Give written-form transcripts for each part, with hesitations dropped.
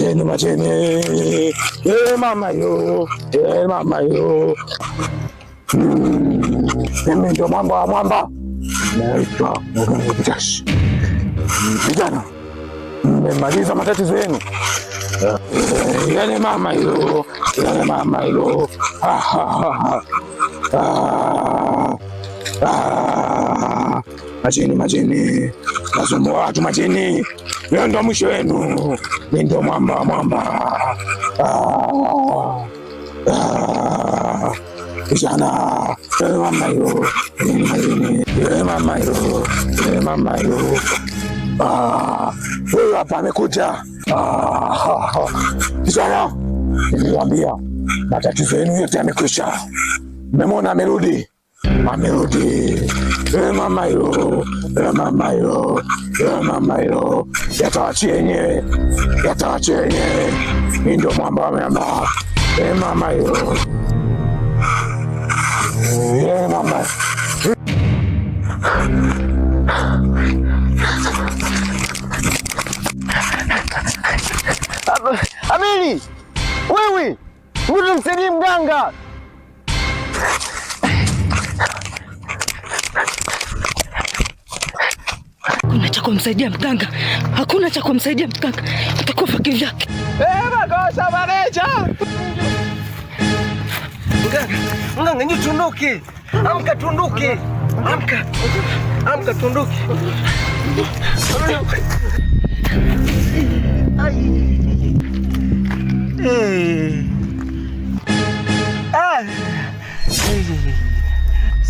Macheni. Mama yo. Mama yo. Mimi ndo mwamba. Naitwa Muganga. Vijana, mmemaliza matatizo yenu? Yale mama yo. Macheni. Nasumbua watu macheni. Leo ndo mwisho wenu. Mimi ndo mwamba. Kijana, mama yo. Wewe hapa amekuja. Kijana, niliwaambia matatizo yenu yote yamekwisha. Mmemwona amerudi. Mama yo. Yatawachia yenyewe. Mimi ndio mwamba wa miamba. Mama yo. Mama. Amini, wewe mtu msaidie mganga. Hakuna cha kumsaidia mganga. Utakufa kivyake. Makosa mareja. Mganga nyu tunduke. Amka tunduke. Amka tunduke.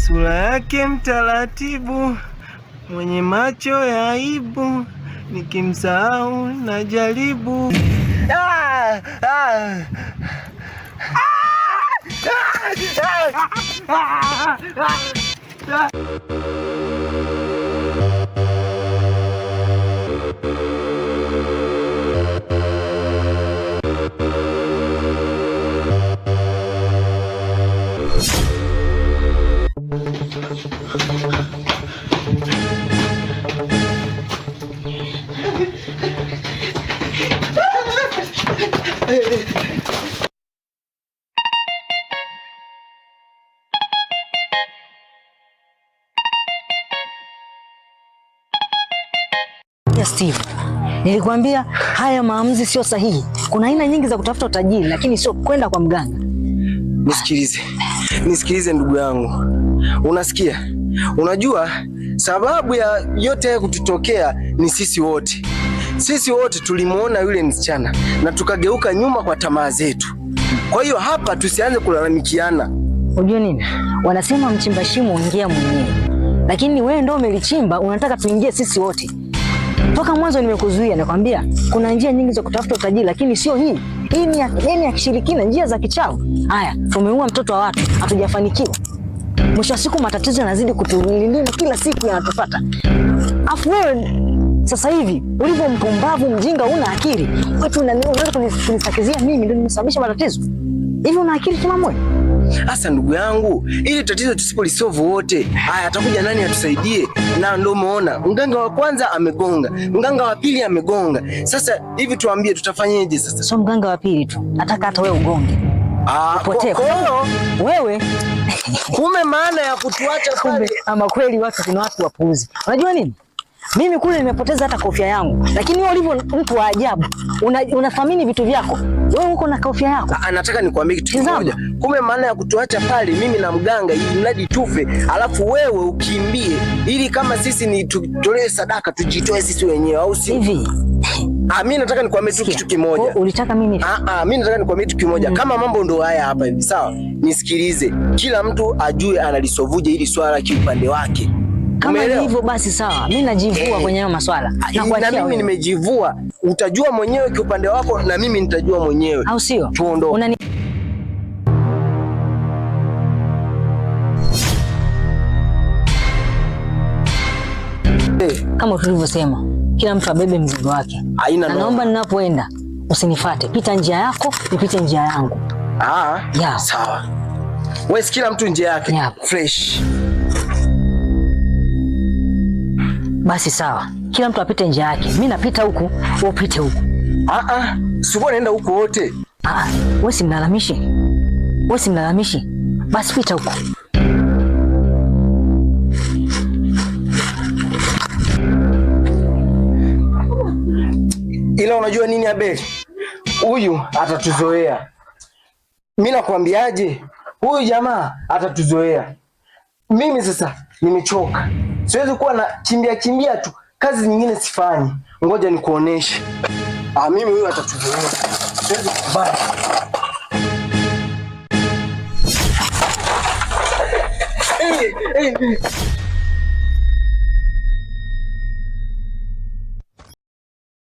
Sura yake mtaratibu, mwenye macho ya aibu, nikimsahau na jaribu. Steve, nilikwambia haya maamuzi sio sahihi. Kuna aina nyingi za kutafuta utajiri, lakini sio kwenda kwa mganga. Nisikilize ndugu yangu, unasikia? Unajua sababu ya yote haya kututokea ni sisi wote. Sisi wote tulimuona yule msichana na tukageuka nyuma kwa tamaa zetu. Kwa hiyo hapa tusianze kulalamikiana. Unajua nini? Wanasema mchimba shimo ingia mwenyewe. Lakini wewe ndio umelichimba, unataka tuingie sisi wote. Toka mwanzo nimekuzuia, nakwambia kuna njia nyingi za kutafuta utajiri, lakini sio hii. Hii ni ya kishirikina, njia za kichawi. Haya, tumeua mtoto wa watu, hatujafanikiwa. Mwisho wa siku matatizo yanazidi kutulindia, kila siku yanatupata. Afu wewe sasa hivi ulivyo mpumbavu, mjinga, una akili. Watu unaweza kunisakizia mimi ndio nimesababisha matatizo. Hivi una akili timamu? Sasa ndugu yangu, ili tatizo tusipolisolve wote, haya atakuja nani atusaidie? Na ndio umeona mganga wa kwanza amegonga, mganga wa pili amegonga. Sasa hivi tuambie tutafanyaje sasa? Sio mganga wa pili tu, nataka hata wewe ugonge. Upotee. Wewe kume maana ya kutuacha pale. Ama kweli watu kuna watu wapuuzi. Unajua nini? Mimi kule nimepoteza hata kofia yangu, lakini wewe ulivyo mtu wa ajabu, unathamini vitu vyako. Wewe uko na kofia yako. Nataka nikwambie kitu kimoja. Kumbe maana ya kutuacha pale mimi na mganga ili mradi tufe, alafu wewe ukimbie ili kama sisi ni tutolee sadaka tujitoe sisi wenyewe, au si hivi? Mimi nataka nikwambie tu kitu kimoja. Ulitaka mimi? Mimi nataka nikwambie kitu kimoja. Kama mambo ndo haya hapa hivi, sawa? Nisikilize. Kila mtu ajue analisovuje ili swala kiupande wake. Kama hivyo basi sawa. Mimi najivua kwenye hayo maswala. Na mimi nimejivua. Utajua mwenyewe kiupande wako na mimi nitajua mwenyewe. Au sio? Tuondoke. Kama tulivyosema, kila mtu abebe mzigo wake. Na naomba ninapoenda usinifuate. Pita njia yako, nipite njia yangu. Sawa. Wewe kila mtu njia yake. Fresh. Basi sawa. Kila mtu apite njia yake. Mimi napita huku, wewe upite huku. Sikuwa naenda huko wote. Wewe si mlalamishi. Wewe si mlalamishi. Basi pita huko. Ila unajua nini Abeli? Huyu atatuzoea. Mimi nakwambiaje? Huyu jamaa atatuzoea. Mimi sasa nimechoka. Siwezi kuwa na kimbia tu. Kazi nyingine sifanyi. Ngoja nikuoneshe. Mimi huyu atatuzoea. Siwezi kubali. Hey.